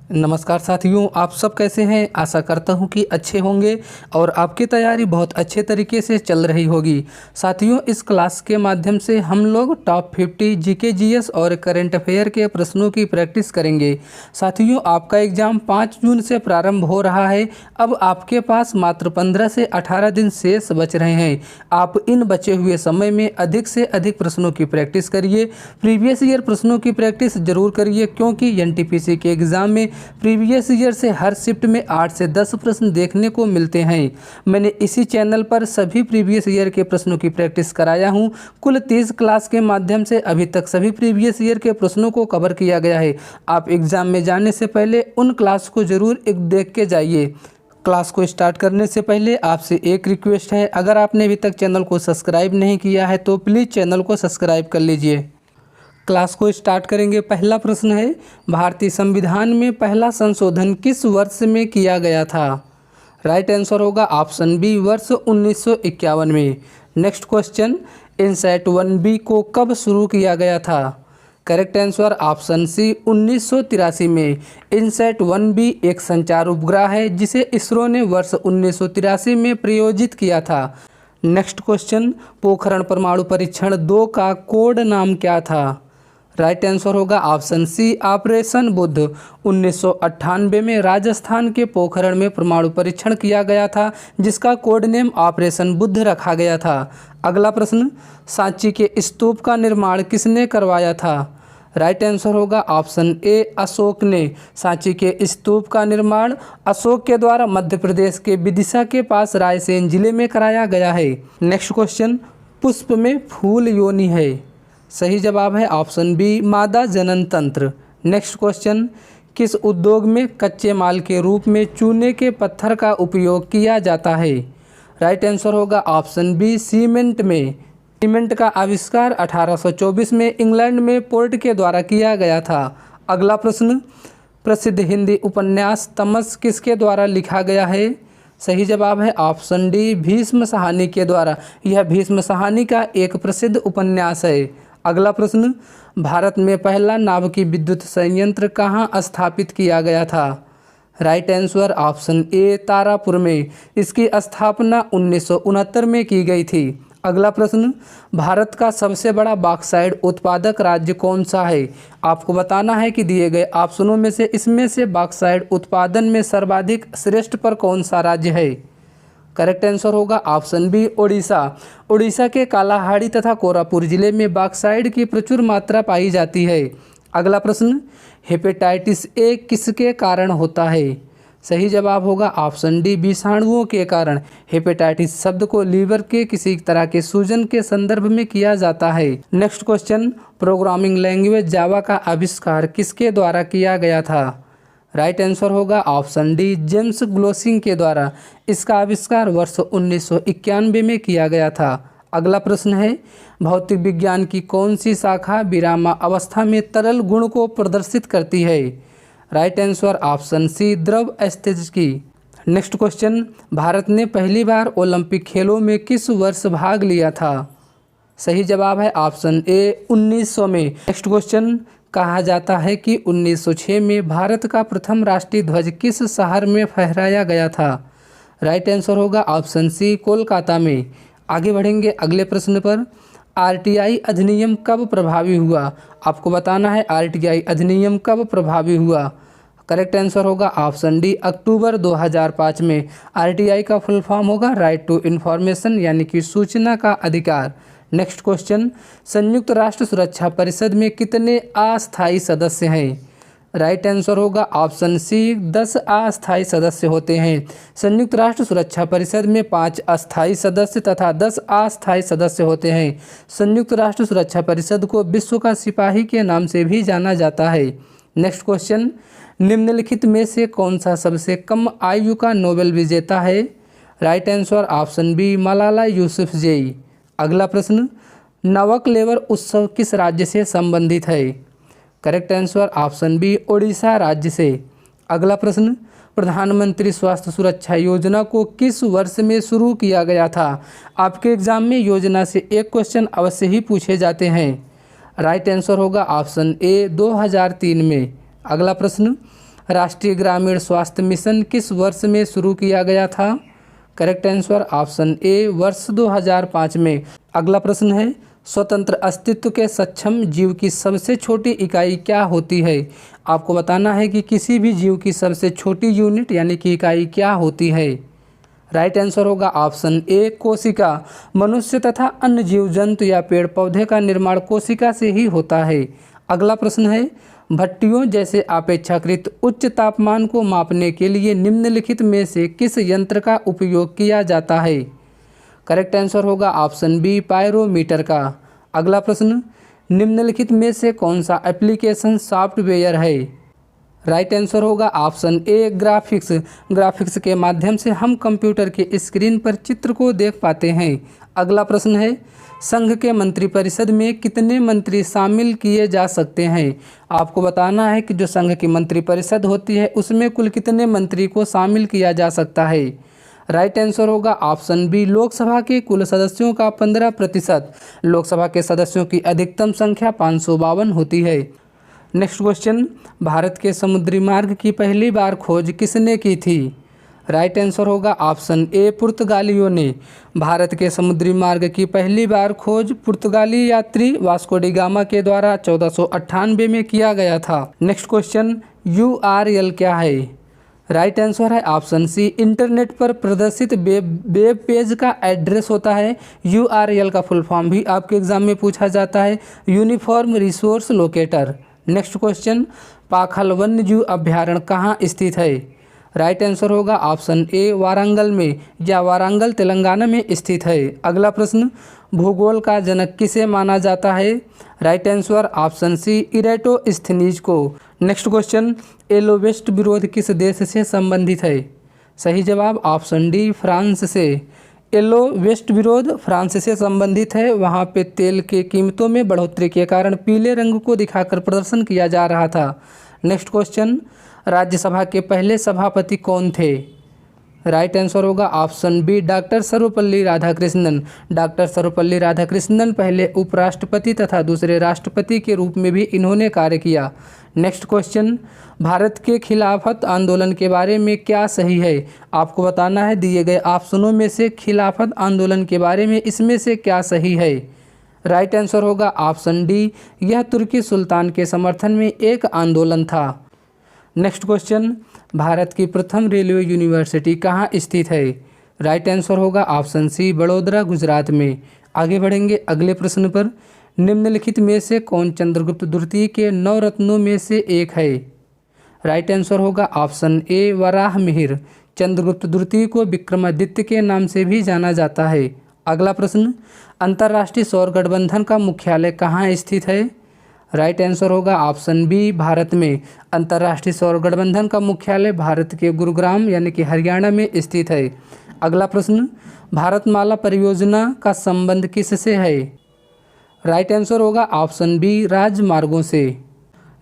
नमस्कार साथियों, आप सब कैसे हैं। आशा करता हूं कि अच्छे होंगे और आपकी तैयारी बहुत अच्छे तरीके से चल रही होगी। साथियों, इस क्लास के माध्यम से हम लोग टॉप 50 जीके जीएस और करंट अफेयर के प्रश्नों की प्रैक्टिस करेंगे। साथियों, आपका एग्ज़ाम 5 जून से प्रारंभ हो रहा है। अब आपके पास मात्र 15 से 18 दिन शेष बच रहे हैं। आप इन बचे हुए समय में अधिक से अधिक प्रश्नों की प्रैक्टिस करिए। प्रीवियस ईयर प्रश्नों की प्रैक्टिस जरूर करिए, क्योंकि एनटीपीसी के एग्ज़ाम में प्रीवियस ईयर से हर शिफ्ट में 8 से 10 प्रश्न देखने को मिलते हैं। मैंने इसी चैनल पर सभी प्रीवियस ईयर के प्रश्नों की प्रैक्टिस कराया हूं। कुल 30 क्लास के माध्यम से अभी तक सभी प्रीवियस ईयर के प्रश्नों को कवर किया गया है। आप एग्ज़ाम में जाने से पहले उन क्लास को ज़रूर देख के जाइए। क्लास को स्टार्ट करने से पहले आपसे एक रिक्वेस्ट है, अगर आपने अभी तक चैनल को सब्सक्राइब नहीं किया है तो प्लीज़ चैनल को सब्सक्राइब कर लीजिए। क्लास को स्टार्ट करेंगे। पहला प्रश्न है, भारतीय संविधान में पहला संशोधन किस वर्ष में किया गया था। राइट आंसर होगा ऑप्शन बी, वर्ष 1951 में। नेक्स्ट क्वेश्चन, इनसैट 1B को कब शुरू किया गया था। करेक्ट आंसर ऑप्शन सी, 1983 में। इनसैट 1B एक संचार उपग्रह है जिसे इसरो ने वर्ष 1983 में प्रयोजित किया था। नेक्स्ट क्वेश्चन, पोखरण परमाणु परीक्षण 2 का कोड नाम क्या था। राइट आंसर होगा ऑप्शन सी, ऑपरेशन बुद्ध। 1998 में राजस्थान के पोखरण में परमाणु परीक्षण किया गया था, जिसका कोड नेम ऑपरेशन बुद्ध रखा गया था। अगला प्रश्न, सांची के स्तूप का निर्माण किसने करवाया था। राइट आंसर होगा ऑप्शन ए, अशोक ने। सांची के स्तूप का निर्माण अशोक के द्वारा मध्य प्रदेश के विदिशा के पास रायसेन जिले में कराया गया है। नेक्स्ट क्वेश्चन, पुष्प में फूल योनि है। सही जवाब है ऑप्शन बी, मादा जनन तंत्र। नेक्स्ट क्वेश्चन, किस उद्योग में कच्चे माल के रूप में चूने के पत्थर का उपयोग किया जाता है। राइट आंसर होगा ऑप्शन बी, सीमेंट में। सीमेंट का आविष्कार 1824 में इंग्लैंड में पोर्ट के द्वारा किया गया था। अगला प्रश्न, प्रसिद्ध हिंदी उपन्यास तमस किसके द्वारा लिखा गया है। सही जवाब है ऑप्शन डी, भीष्म साहनी के द्वारा। यह भीष्म साहनी का एक प्रसिद्ध उपन्यास है। अगला प्रश्न, भारत में पहला नाभिकीय विद्युत संयंत्र कहाँ स्थापित किया गया था। Right answer option A, Tarapur में। इसकी स्थापना 1969 में की गई थी। अगला प्रश्न, भारत का सबसे बड़ा बॉक्साइट उत्पादक राज्य कौन सा है। आपको बताना है कि दिए गए ऑप्शनों में से इसमें से बॉक्साइट उत्पादन में सर्वाधिक श्रेष्ठ पर कौन सा राज्य है। करेक्ट आंसर होगा ऑप्शन बी, ओडिशा। ओडिशा के कालाहांडी तथा कोरापुट जिले में बॉक्साइट की प्रचुर मात्रा पाई जाती है। अगला प्रश्न, हेपेटाइटिस ए किसके कारण होता है। सही जवाब होगा ऑप्शन डी, विषाणुओं के कारण। हेपेटाइटिस शब्द को लीवर के किसी तरह के सूजन के संदर्भ में किया जाता है। नेक्स्ट क्वेश्चन, प्रोग्रामिंग लैंग्वेज जावा का आविष्कार किसके द्वारा किया गया था। राइट आंसर होगा ऑप्शन डी, जेम्स ग्लोसिंग के द्वारा। इसका आविष्कार वर्ष 1991 में किया गया था। अगला प्रश्न है, भौतिक विज्ञान की कौन सी शाखा विरामावस्था में तरल गुण को प्रदर्शित करती है। राइट आंसर ऑप्शन सी, द्रव स्थितिकी। नेक्स्ट क्वेश्चन, भारत ने पहली बार ओलंपिक खेलों में किस वर्ष भाग लिया था। सही जवाब है ऑप्शन ए, 1900 में। नेक्स्ट क्वेश्चन, कहा जाता है कि 1906 में भारत का प्रथम राष्ट्रीय ध्वज किस शहर में फहराया गया था। राइट आंसर होगा ऑप्शन सी, कोलकाता में। आगे बढ़ेंगे अगले प्रश्न पर। आरटीआई अधिनियम कब प्रभावी हुआ। आपको बताना है आरटीआई अधिनियम कब प्रभावी हुआ। करेक्ट आंसर होगा ऑप्शन डी, अक्टूबर 2005 में। आरटीआई का फुल फॉर्म होगा राइट टू इन्फॉर्मेशन, यानी कि सूचना का अधिकार। नेक्स्ट क्वेश्चन, संयुक्त राष्ट्र सुरक्षा परिषद में कितने अस्थायी सदस्य हैं। राइट आंसर होगा ऑप्शन सी, 10 अस्थायी सदस्य होते हैं। संयुक्त राष्ट्र सुरक्षा परिषद में 5 अस्थायी सदस्य तथा 10 अस्थायी सदस्य होते हैं। संयुक्त राष्ट्र सुरक्षा परिषद को विश्व का सिपाही के नाम से भी जाना जाता है। नेक्स्ट क्वेश्चन, निम्नलिखित में से कौन सा सबसे कम आयु का नोबेल विजेता है। Right answer option B, Malala Yousafzai. अगला प्रश्न, नवक लेवर उत्सव किस राज्य से संबंधित है। Correct answer option B, Odisha राज्य से। अगला प्रश्न, प्रधानमंत्री स्वास्थ्य सुरक्षा योजना को किस वर्ष में शुरू किया गया था। आपके एग्जाम में योजना से एक क्वेश्चन अवश्य ही पूछे जाते हैं। राइट आंसर होगा ऑप्शन ए, 2003 में। अगला प्रश्न, राष्ट्रीय ग्रामीण स्वास्थ्य मिशन किस वर्ष में शुरू किया गया था? करेक्ट आंसर ऑप्शन ए वर्ष 2005 में। अगला प्रश्न है, स्वतंत्र अस्तित्व के सक्षम जीव की सबसे छोटी इकाई क्या होती है? आपको बताना है कि किसी भी जीव की सबसे छोटी यूनिट यानी कि इकाई क्या होती है। राइट आंसर होगा ऑप्शन ए कोशिका। मनुष्य तथा अन्य जीव जंतु या पेड़ पौधे का निर्माण कोशिका से ही होता है। अगला प्रश्न है, भट्टियों जैसे अपेक्षाकृत उच्च तापमान को मापने के लिए निम्नलिखित में से किस यंत्र का उपयोग किया जाता है? करेक्ट आंसर होगा ऑप्शन बी पायरोमीटर का। अगला प्रश्न, निम्नलिखित में से कौन सा एप्लीकेशन सॉफ्टवेयर है? राइट आंसर होगा ऑप्शन ए ग्राफिक्स। ग्राफिक्स के माध्यम से हम कंप्यूटर के स्क्रीन पर चित्र को देख पाते हैं। अगला प्रश्न है, संघ के मंत्रिपरिषद में कितने मंत्री शामिल किए जा सकते हैं? आपको बताना है कि जो संघ की मंत्रिपरिषद होती है उसमें कुल कितने मंत्री को शामिल किया जा सकता है। राइट आंसर होगा ऑप्शन बी लोकसभा के कुल सदस्यों का 15%। लोकसभा के सदस्यों की अधिकतम संख्या 552 होती है। नेक्स्ट क्वेश्चन, भारत के समुद्री मार्ग की पहली बार खोज किसने की थी? राइट आंसर होगा ऑप्शन ए पुर्तगालियों ने। भारत के समुद्री मार्ग की पहली बार खोज पुर्तगाली यात्री वास्को डी गामा के द्वारा 1498 में किया गया था। नेक्स्ट क्वेश्चन, URL क्या है? राइट आंसर है ऑप्शन सी इंटरनेट पर प्रदर्शित वेब पेज का एड्रेस होता है। URL का फुल फॉर्म भी आपके एग्जाम में पूछा जाता है, uniform resource locator. Next question, Pakhal वन्य जीव अभ्यारण्य कहाँ स्थित है? राइट आंसर होगा ऑप्शन ए वारंगल में या वारंगल तेलंगाना में स्थित है। अगला प्रश्न, भूगोल का जनक किसे माना जाता है? Right answer option C Eratosthenes को। नेक्स्ट क्वेश्चन, येलो वेस्ट विरोध किस देश से संबंधित है? सही जवाब ऑप्शन डी फ्रांस से। येलो वेस्ट विरोध फ्रांस से संबंधित है। वहाँ पे तेल के कीमतों में बढ़ोतरी के कारण पीले रंग को दिखाकर प्रदर्शन किया जा रहा था। नेक्स्ट क्वेश्चन, राज्यसभा के पहले सभापति कौन थे? राइट आंसर होगा option B doctor Sarvepalli Radhakrishnan. Doctor Sarvepalli Radhakrishnan पहले उपराष्ट्रपति तथा दूसरे राष्ट्रपति के रूप में भी इन्होंने कार्य किया। नेक्स्ट क्वेश्चन, भारत के खिलाफत आंदोलन के बारे में क्या सही है? आपको बताना है दिए गए ऑप्शनों में से खिलाफत आंदोलन के बारे में इसमें से क्या सही है। राइट आंसर होगा ऑप्शन डी, यह तुर्की सुल्तान के समर्थन में एक आंदोलन था। नेक्स्ट क्वेश्चन, भारत की प्रथम रेलवे यूनिवर्सिटी कहाँ स्थित है? राइट आंसर होगा ऑप्शन सी बड़ोदरा गुजरात में। आगे बढ़ेंगे अगले प्रश्न पर, निम्नलिखित में से कौन चंद्रगुप्त द्वितीय के 9 रत्नों में से एक है? राइट आंसर होगा ऑप्शन ए वराह मिहिर। चंद्रगुप्त द्वितीय को विक्रमादित्य के नाम से भी जाना जाता है। अगला प्रश्न, अंतर्राष्ट्रीय सौर गठबंधन का मुख्यालय कहाँ स्थित है? राइट आंसर होगा ऑप्शन बी भारत में। अंतर्राष्ट्रीय सौर गठबंधन का मुख्यालय भारत के गुरुग्राम यानी कि हरियाणा में स्थित है। अगला प्रश्न, भारतमाला परियोजना का संबंध किससे है? राइट आंसर होगा ऑप्शन बी राजमार्गों से।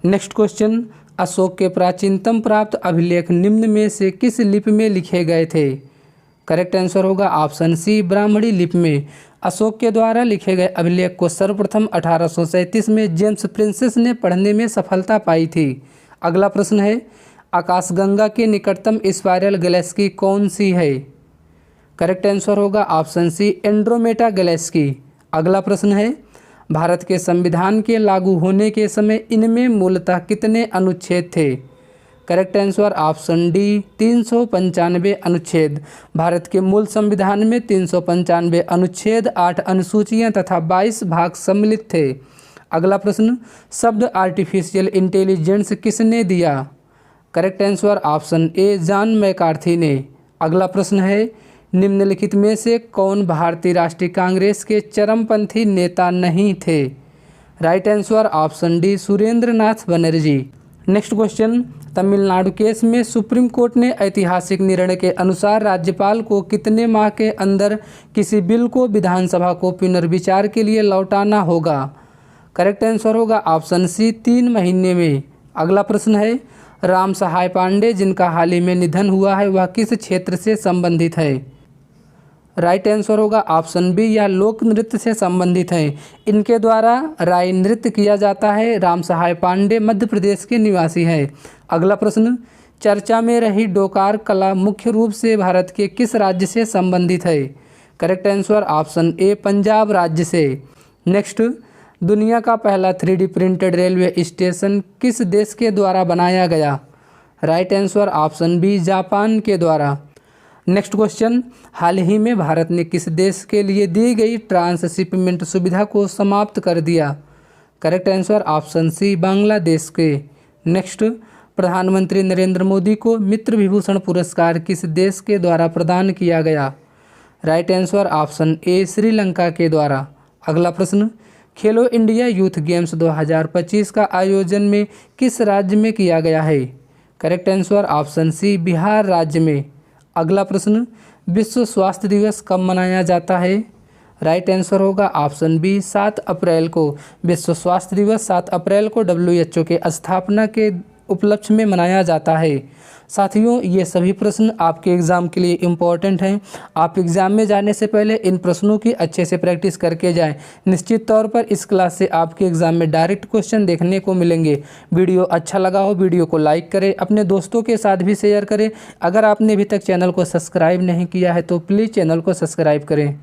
नेक्स्ट क्वेश्चन, अशोक के प्राचीनतम प्राप्त अभिलेख निम्न में से किस लिपि में लिखे गए थे? करेक्ट आंसर होगा ऑप्शन सी ब्राह्मणी लिपि में। अशोक के द्वारा लिखे गए अभिलेख को सर्वप्रथम 1837 में जेम्स प्रिंसेस ने पढ़ने में सफलता पाई थी। अगला प्रश्न है, आकाशगंगा के निकटतम स्पाइरल गैलेक्सी कौन सी है? करेक्ट आंसर होगा ऑप्शन सी एंड्रोमेडा गैलेक्सी। अगला प्रश्न है, भारत के संविधान के लागू होने के समय इनमें मूलतः कितने अनुच्छेद थे? करेक्ट आंसर ऑप्शन डी 395 अनुच्छेद। भारत के मूल संविधान में 395 अनुच्छेद, 8 अनुसूचियां तथा 22 भाग सम्मिलित थे। अगला प्रश्न, शब्द आर्टिफिशियल इंटेलिजेंस किसने दिया? Correct answer option A John McCarthy ने। अगला प्रश्न है, निम्नलिखित में से कौन भारतीय राष्ट्रीय कांग्रेस के चरमपंथी नेता नहीं थे? Right answer option D Surendra Nath Banerjee. Next question, Tamil Nadu case में सुप्रीम कोर्ट ने ऐतिहासिक निर्णय के अनुसार राज्यपाल को कितने माह के अंदर किसी बिल को विधानसभा को पुनर्विचार के लिए लौटाना होगा? करेक्ट आंसर होगा ऑप्शन सी 3 महीने में। अगला प्रश्न है, राम सहाय पांडे जिनका हाल ही में निधन हुआ है वह किस क्षेत्र से संबंधित है? राइट आंसर होगा ऑप्शन बी या लोक नृत्य से संबंधित हैं। इनके द्वारा राय नृत्य किया जाता है। राम सहाय पांडे मध्य प्रदेश के निवासी हैं। अगला प्रश्न, चर्चा में रही डोकार कला मुख्य रूप से भारत के किस राज्य से संबंधित है? Correct answer option A Punjab राज्य से। नेक्स्ट, दुनिया का पहला 3D प्रिंटेड रेलवे स्टेशन किस देश के द्वारा बनाया गया? Right answer option B Japan के द्वारा। नेक्स्ट क्वेश्चन, हाल ही में भारत ने किस देश के लिए दी गई ट्रांसशिपमेंट सुविधा को समाप्त कर दिया? Correct answer option C Bangladesh के। नेक्स्ट, प्रधानमंत्री नरेंद्र मोदी को मित्र विभूषण पुरस्कार किस देश के द्वारा प्रदान किया गया? Right answer option A Sri Lanka के द्वारा। अगला प्रश्न, खेलो इंडिया यूथ गेम्स 2025 का आयोजन में किस राज्य में किया गया है? Correct answer option C Bihar राज्य में। अगला प्रश्न, विश्व स्वास्थ्य दिवस कब मनाया जाता है? राइट आंसर होगा ऑप्शन बी 7 अप्रैल को। विश्व स्वास्थ्य दिवस 7 अप्रैल को WHO के स्थापना के उपलक्ष्य में मनाया जाता है। साथियों, ये सभी प्रश्न आपके एग्ज़ाम के लिए इम्पॉर्टेंट हैं। आप एग्ज़ाम में जाने से पहले इन प्रश्नों की अच्छे से प्रैक्टिस करके जाएं। निश्चित तौर पर इस क्लास से आपके एग्ज़ाम में डायरेक्ट क्वेश्चन देखने को मिलेंगे। वीडियो अच्छा लगा हो वीडियो को लाइक करें, अपने दोस्तों के साथ भी शेयर करें। अगर आपने अभी तक चैनल को सब्सक्राइब नहीं किया है तो प्लीज़ चैनल को सब्सक्राइब करें।